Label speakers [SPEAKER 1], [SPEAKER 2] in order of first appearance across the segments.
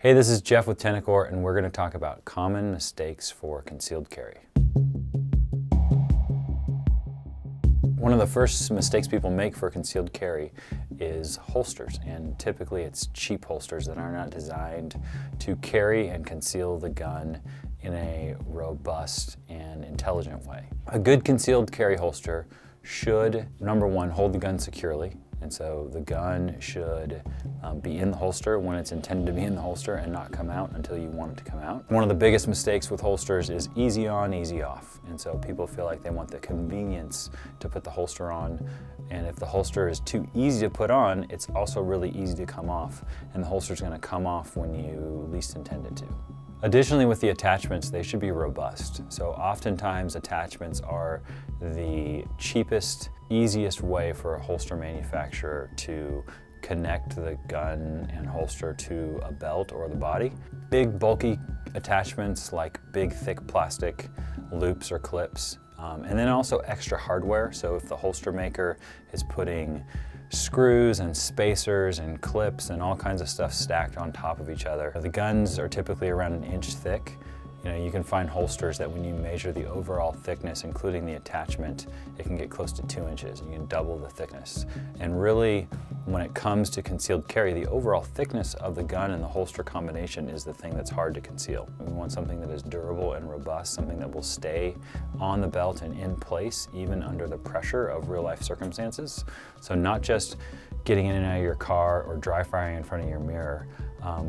[SPEAKER 1] Hey, this is Jeff with Tenacor, and we're going to talk about common mistakes for concealed carry. One of the first mistakes people make for concealed carry is holsters, and typically it's cheap holsters that are not designed to carry and conceal the gun in a robust and intelligent way. A good concealed carry holster should, number one, hold the gun securely. And so the gun should be in the holster when it's intended to be in the holster and not come out until you want it to come out. One of the biggest mistakes with holsters is easy on, easy off. And so people feel like they want the convenience to put the holster on. And if the holster is too easy to put on, it's also really easy to come off. And the holster is going to come off when you least intend it to. Additionally, with the attachments, they should be robust. So oftentimes attachments are the cheapest, easiest way for a holster manufacturer to connect the gun and holster to a belt or the body. Big bulky attachments like big thick plastic loops or clips, and then also extra hardware. So if the holster maker is putting screws and spacers and clips and all kinds of stuff stacked on top of each other. The guns are typically around an inch thick. You can find holsters that when you measure the overall thickness, including the attachment, it can get close to 2 inches. You can double the thickness. And really, when it comes to concealed carry, the overall thickness of the gun and the holster combination is the thing that's hard to conceal. We want something that is durable and robust, something that will stay on the belt and in place, even under the pressure of real life circumstances. So not just getting in and out of your car or dry firing in front of your mirror,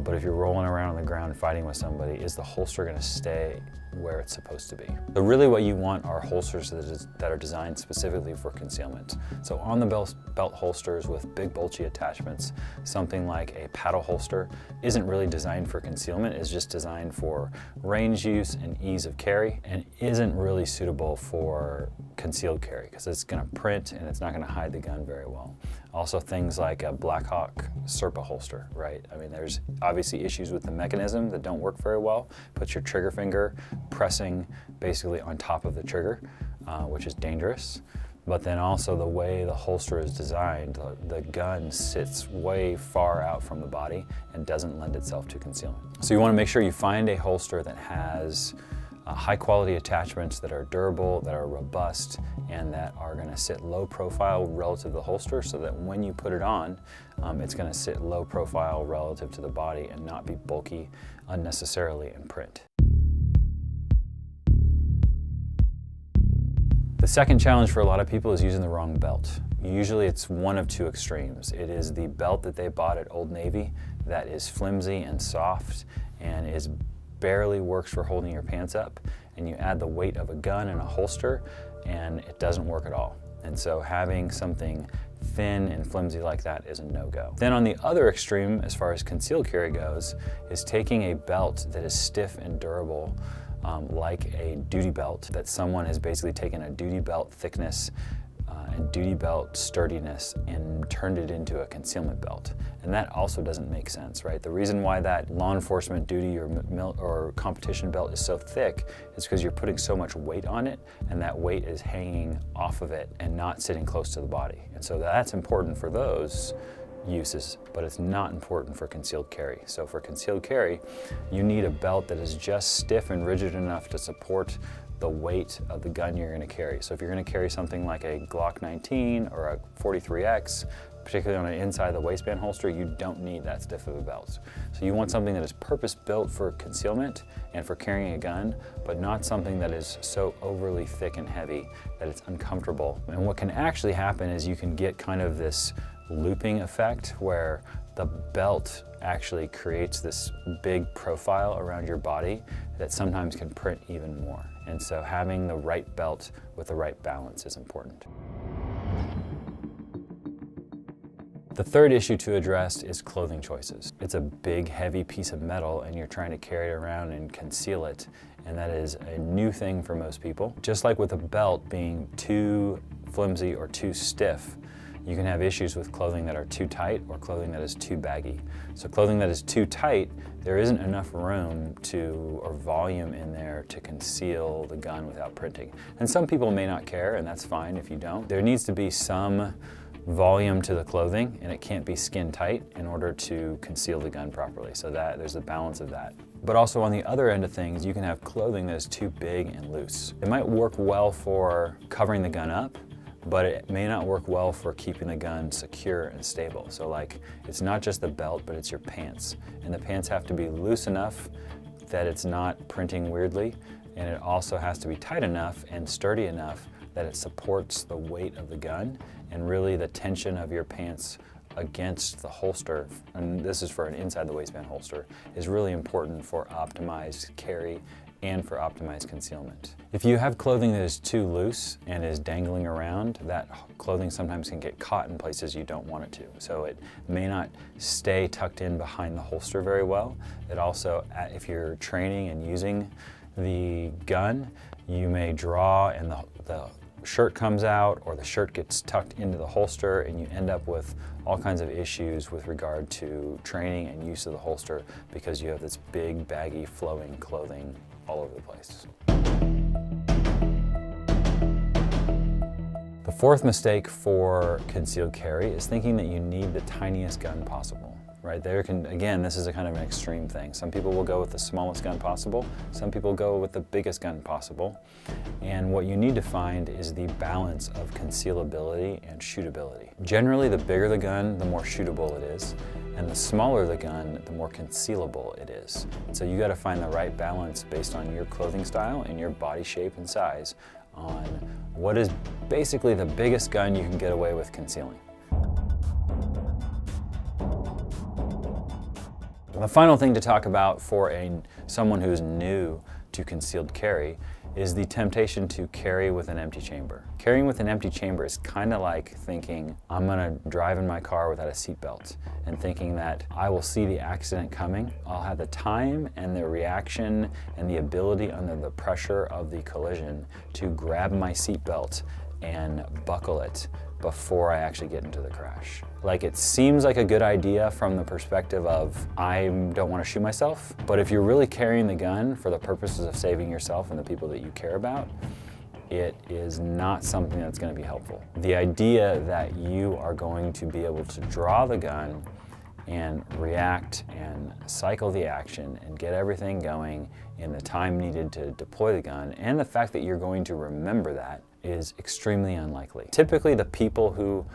[SPEAKER 1] but if you're rolling around on the ground fighting with somebody, is the holster going to stay where it's supposed to be? So really what you want are holsters that are designed specifically for concealment. So on the belt holsters with big bulgy attachments, something like a paddle holster isn't really designed for concealment, it's just designed for range use and ease of carry, and isn't really suitable for concealed carry because it's going to print and it's not going to hide the gun very well. Also things like a Blackhawk Serpa holster, right? I mean, there's obviously issues with the mechanism that don't work very well. Puts your trigger finger pressing basically on top of the trigger, which is dangerous. But then also the way the holster is designed, the gun sits way far out from the body and doesn't lend itself to concealment. So you want to make sure you find a holster that has high quality attachments that are durable, that are robust, and that are going to sit low profile relative to the holster so that when you put it on, it's going to sit low profile relative to the body and not be bulky unnecessarily in print. The second challenge for a lot of people is using the wrong belt. Usually it's one of two extremes. It is the belt that they bought at Old Navy that is flimsy and soft and is barely works for holding your pants up, and you add the weight of a gun and a holster and it doesn't work at all. And so having something thin and flimsy like that is a no-go. Then on the other extreme, as far as concealed carry goes, is taking a belt that is stiff and durable, like a duty belt, that someone has basically taken a duty belt thickness and duty belt sturdiness and turned it into a concealment belt. And that also doesn't make sense, right? The reason why that law enforcement duty or competition belt is so thick is because you're putting so much weight on it, and that weight is hanging off of it and not sitting close to the body. And so that's important for those uses, but it's not important for concealed carry. So for concealed carry, you need a belt that is just stiff and rigid enough to support the weight of the gun you're going to carry. So if you're going to carry something like a Glock 19 or a 43X, particularly on an inside the waistband holster, you don't need that stiff of a belt. So you want something that is purpose-built for concealment and for carrying a gun, but not something that is so overly thick and heavy that it's uncomfortable. And what can actually happen is you can get kind of this looping effect where the belt actually creates this big profile around your body that sometimes can print even more. And so having the right belt with the right balance is important. The third issue to address is clothing choices. It's a big, heavy piece of metal and you're trying to carry it around and conceal it, and that is a new thing for most people. Just like with a belt being too flimsy or too stiff, you can have issues with clothing that are too tight or clothing that is too baggy. So clothing that is too tight, there isn't enough room or volume in there to conceal the gun without printing. And some people may not care, and that's fine if you don't. There needs to be some volume to the clothing, and it can't be skin tight in order to conceal the gun properly. So that there's a balance of that. But also on the other end of things, you can have clothing that is too big and loose. It might work well for covering the gun up, but it may not work well for keeping the gun secure and stable. So like, it's not just the belt, but it's your pants. And the pants have to be loose enough that it's not printing weirdly, and it also has to be tight enough and sturdy enough that it supports the weight of the gun and really the tension of your pants against the holster, and this is for an inside the waistband holster, is really important for optimized carry and for optimized concealment. If you have clothing that is too loose and is dangling around, that clothing sometimes can get caught in places you don't want it to. So it may not stay tucked in behind the holster very well. It also, if you're training and using the gun, you may draw and the shirt comes out, or the shirt gets tucked into the holster, and you end up with all kinds of issues with regard to training and use of the holster because you have this big, baggy, flowing clothing all over the place. The fourth mistake for concealed carry is thinking that you need the tiniest gun possible. Right there again, this is a kind of an extreme thing. Some people will go with the smallest gun possible. Some people go with the biggest gun possible. And what you need to find is the balance of concealability and shootability. Generally, the bigger the gun, the more shootable it is. And the smaller the gun, the more concealable it is. So you got to find the right balance based on your clothing style and your body shape and size on what is basically the biggest gun you can get away with concealing. The final thing to talk about for someone who's new to concealed carry is the temptation to carry with an empty chamber. Carrying with an empty chamber is kind of like thinking, I'm gonna drive in my car without a seatbelt, and thinking that I will see the accident coming. I'll have the time and the reaction and the ability under the pressure of the collision to grab my seatbelt and buckle it before I actually get into the crash. Like, it seems like a good idea from the perspective of I don't want to shoot myself, but if you're really carrying the gun for the purposes of saving yourself and the people that you care about, it is not something that's going to be helpful. The idea that you are going to be able to draw the gun and react and cycle the action and get everything going in the time needed to deploy the gun, and the fact that you're going to remember that, is extremely unlikely. Typically, the people who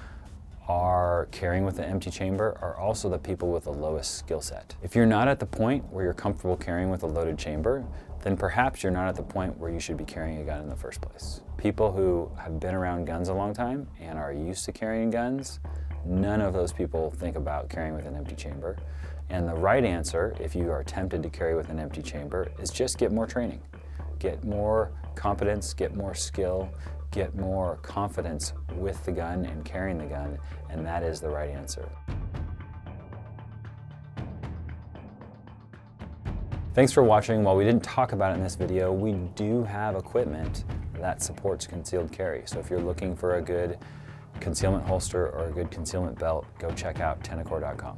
[SPEAKER 1] are carrying with an empty chamber are also the people with the lowest skill set. If you're not at the point where you're comfortable carrying with a loaded chamber, then perhaps you're not at the point where you should be carrying a gun in the first place. People who have been around guns a long time and are used to carrying guns, none of those people think about carrying with an empty chamber. And the right answer, if you are tempted to carry with an empty chamber, is just get more training. Get more competence, get more skill, get more confidence with the gun and carrying the gun, and that is the right answer. Thanks for watching. While we didn't talk about it in this video, we do have equipment that supports concealed carry. So if you're looking for a good concealment holster or a good concealment belt, go check out Tenacor.com.